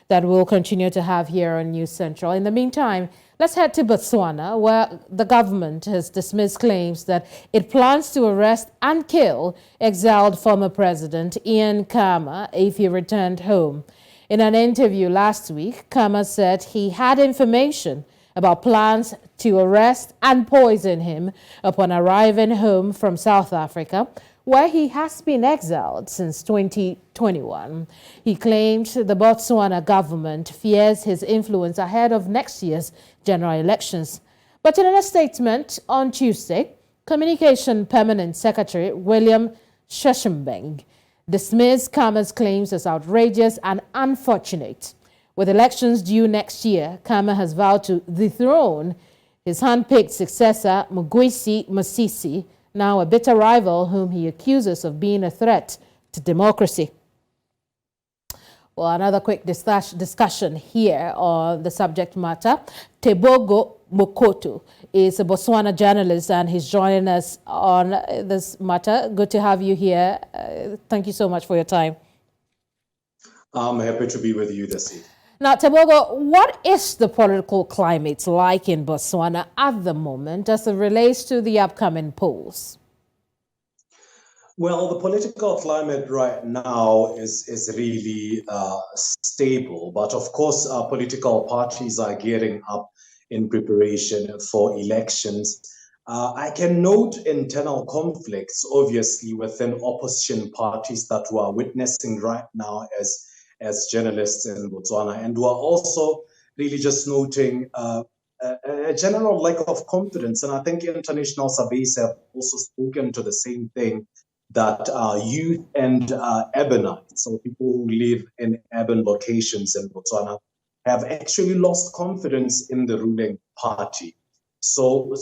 that we'll continue to have here on News Central. In the meantime, let's head to Botswana, where the government has dismissed claims that it plans to arrest and kill exiled former President Ian Khama if he returned home. In an interview last week, Khama said he had information about plans to arrest and poison him upon arriving home from South Africa, where he has been exiled since 2021. He claimed the Botswana government fears his influence ahead of next year's general elections. But in a statement on Tuesday, Communication Permanent Secretary William Sheshembeng dismissed Khama's claims as outrageous and unfortunate. With elections due next year, Khama has vowed to dethrone his hand-picked successor, Mngwisi Masisi, now a bitter rival whom he accuses of being a threat to democracy. Well, another quick discussion here on the subject matter. Tebogo Mokoto is a Botswana journalist and he's joining us on this matter. Good to have you here. Thank you so much for your time. I'm happy to be with you this evening. Now, Tebogo, what is the political climate like in Botswana at the moment as it relates to the upcoming polls? Well, the political climate right now is really stable. But of course, political parties are gearing up in preparation for elections. I can note internal conflicts, obviously, within opposition parties that we are witnessing right now as journalists in Botswana. And we're also really just noting a general lack of confidence. And I think international surveys have also spoken to the same thing, that youth and urbanites, so people who live in urban locations in Botswana, have actually lost confidence in the ruling party. So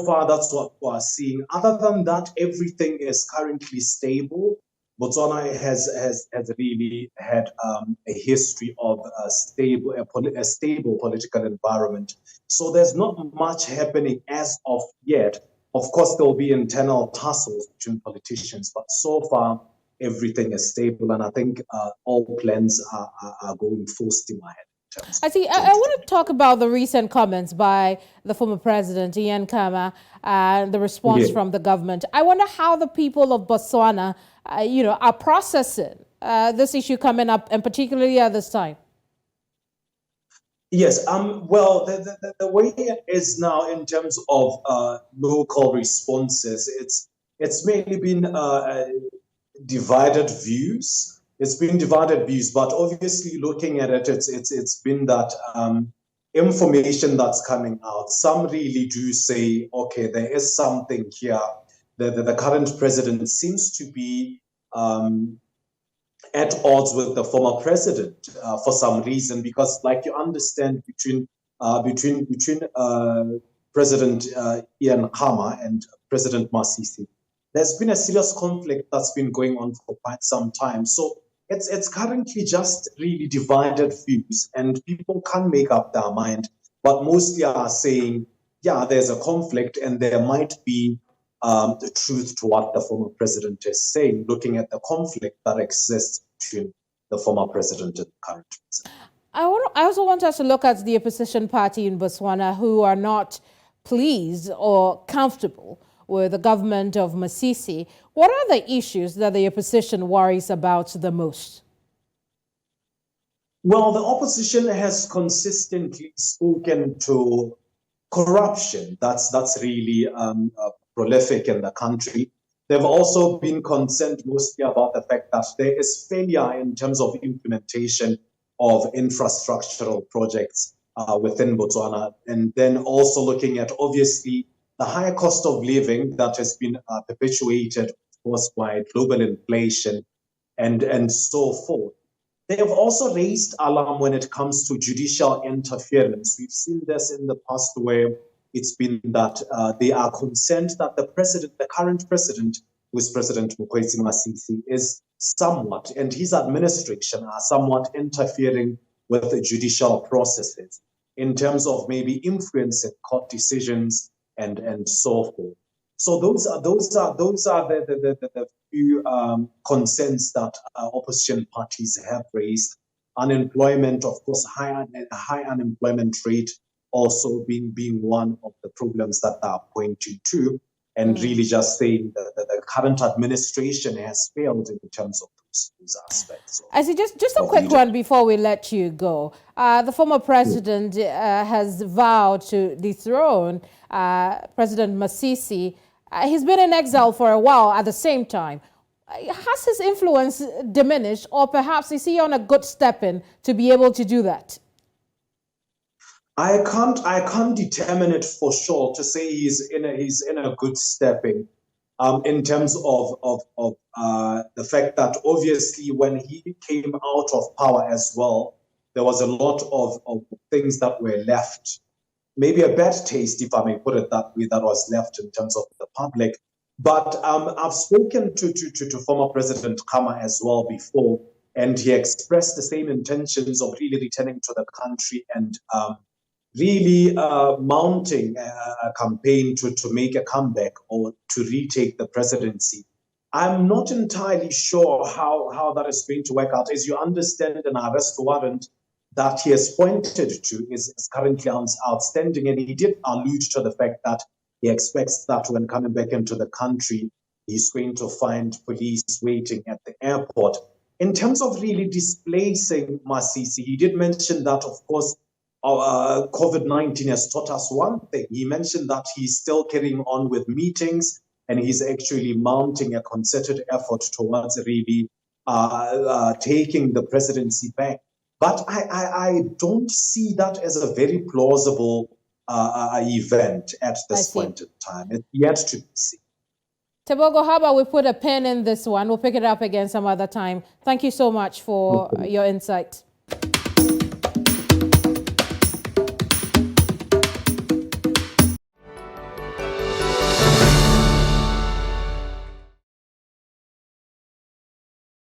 far, that's what we're seeing. Other than that, everything is currently stable. Botswana has really had a history of a stable political environment. So there's not much happening as of yet. Of course, there will be internal tussles between politicians, but so far, everything is stable. And I think all plans are going full steam ahead. I see. I want to talk about the recent comments by the former president, Ian Khama, and the response from the government. I wonder how the people of Botswana, are processing this issue coming up, and particularly at this time. Yes. Well, the way it is now in terms of local responses, it's mainly been divided views. It's been divided views, but obviously looking at it, it's been that information that's coming out. Some really do say, okay, there is something here. The current president seems to be at odds with the former president for some reason, because, like you understand, between President Ian Khama and President Masisi, there's been a serious conflict that's been going on for quite some time. So it's currently just really divided views, and people can't make up their mind, but mostly are saying, yeah, there's a conflict, and there might be the truth to what the former president is saying, looking at the conflict that exists between the former president and the current president. I also want us to look at the opposition party in Botswana who are not pleased or comfortable with the government of Masisi. What are the issues that the opposition worries about the most? Well, the opposition has consistently spoken to corruption. That's really prolific in the country. They've also been concerned mostly about the fact that there is failure in terms of implementation of infrastructural projects within Botswana. And then also looking at, obviously, the higher cost of living that has been perpetuated, of course, by global inflation and so forth. They have also raised alarm when it comes to judicial interference. We've seen this in the past where it's been that they are concerned that the current president, who is President Mngwisi Masisi, is somewhat, and his administration are somewhat interfering with the judicial processes in terms of maybe influencing court decisions and so forth. So those are the few concerns that opposition parties have raised. unemployment, of course, high unemployment rate also being one of the problems that they are pointing to, and really just saying that the current administration has failed in terms of those aspects. I see. Just a quick one before we let you go. The former president has vowed to dethrone President Masisi. He's been in exile for a while at the same time. Has his influence diminished, or perhaps is he on a good stepping to be able to do that? I can't determine it for sure to say he's in a good stepping. In terms of the fact that obviously when he came out of power as well, there was a lot of things that were left, maybe a bad taste, if I may put it that way, that was left in terms of the public. But I've spoken to former President Khama as well before, and he expressed the same intentions of really returning to the country and really mounting a campaign to make a comeback or to retake the presidency. I'm not entirely sure how that is going to work out. As you understand, an arrest warrant that he has pointed to is currently outstanding, and he did allude to the fact that he expects that when coming back into the country, he's going to find police waiting at the airport. In terms of really displacing Masisi, he did mention that, of course, COVID-19 has taught us one thing. He mentioned that he's still carrying on with meetings, and he's actually mounting a concerted effort towards really taking the presidency back. But I don't see that as a very plausible event at this point in time. It's yet to be seen. Tebogo, how about we put a pin in this one? We'll pick it up again some other time. Thank you so much for your insight.